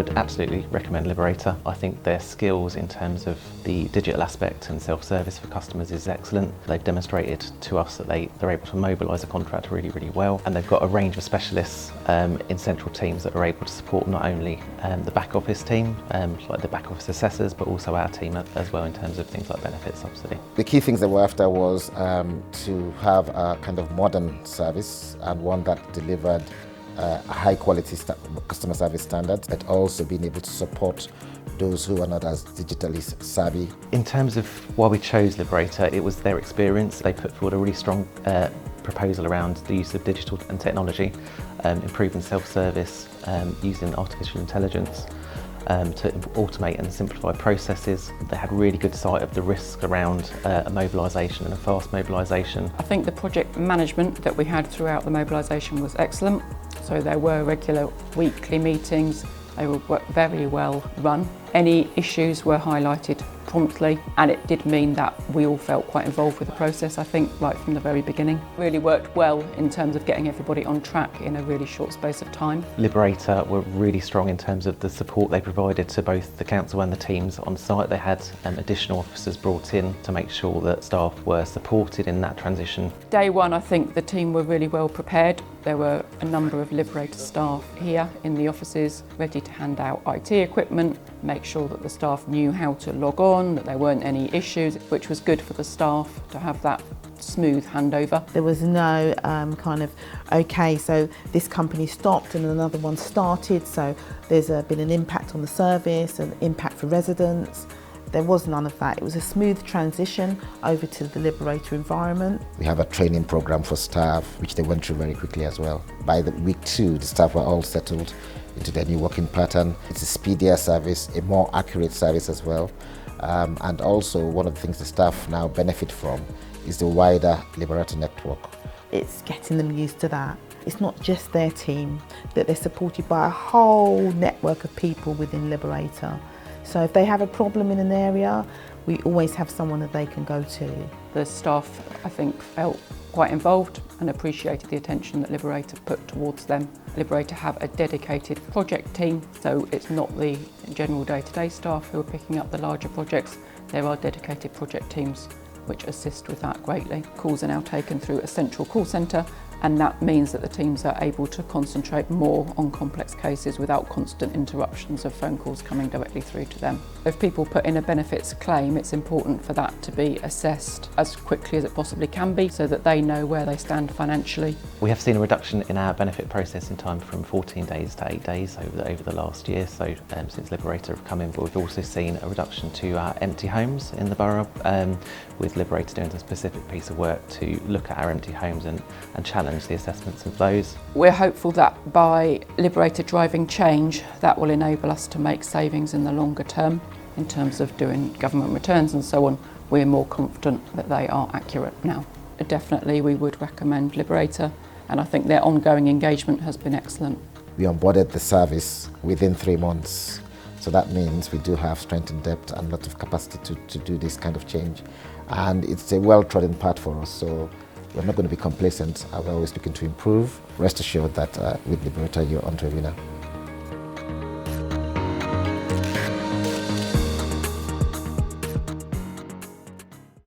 would absolutely recommend Liberator. I think their skills in terms of the digital aspect and self-service for customers is excellent. They've demonstrated to us that they're able to mobilise a contract really, really well, and they've got a range of specialists in central teams that are able to support not only the back office team, like the back office assessors, but also our team as well in terms of things like benefit subsidy. The key things they were after was to have a kind of modern service and one that delivered a high quality customer service standards, but also being able to support those who are not as digitally savvy. In terms of why we chose Liberator, it was their experience. They put forward a really strong proposal around the use of digital and technology, improving self-service, using artificial intelligence to automate and simplify processes. They had really good sight of the risk around a mobilisation and a fast mobilisation. I think the project management that we had throughout the mobilisation was excellent. So there were regular weekly meetings, they were very well run. Any issues were highlighted promptly, and it did mean that we all felt quite involved with the process, I think, right from the very beginning. Really worked well in terms of getting everybody on track in a really short space of time. Liberator were really strong in terms of the support they provided to both the council and the teams on site. They had additional officers brought in to make sure that staff were supported in that transition. Day one, I think the team were really well prepared. There were a number of Liberator staff here in the offices ready to hand out IT equipment, make sure that the staff knew how to log on, that there weren't any issues, which was good for the staff to have that smooth handover. There was no okay, so this company stopped and another one started, so there's been an impact on the service, an impact for residents. There was none of that. It was a smooth transition over to the Liberator environment. We have a training program for staff, which they went through very quickly as well. By the week 2, the staff were all settled into their new working pattern. It's a speedier service, a more accurate service as well. And also one of the things the staff now benefit from is the wider Liberator network. It's getting them used to that. It's not just their team, that they're supported by a whole network of people within Liberator. So if they have a problem in an area, we always have someone that they can go to. The staff, I think, felt quite involved and appreciated the attention that Liberator put towards them. Liberator have a dedicated project team, so it's not the general day-to-day staff who are picking up the larger projects. There are dedicated project teams which assist with that greatly. Calls are now taken through a central call centre, and that means that the teams are able to concentrate more on complex cases without constant interruptions of phone calls coming directly through to them. If people put in a benefits claim, it's important for that to be assessed as quickly as it possibly can be so that they know where they stand financially. We have seen a reduction in our benefit processing time from 14 days to 8 days over the last year, so since Liberator have come in, but we've also seen a reduction to our empty homes in the borough, with Liberator doing a specific piece of work to look at our empty homes and challenge the assessments of those. We're hopeful that by Liberator driving change, that will enable us to make savings in the longer term in terms of doing government returns and so on. We're more confident that they are accurate now. Definitely we would recommend Liberator, and I think their ongoing engagement has been excellent. We onboarded the service within 3 months, so that means we do have strength in depth and a lot of capacity to do this kind of change, and it's a well-trodden path for us, so we're not going to be complacent. We're always looking to improve. Rest assured that with Liberator you're onto a winner.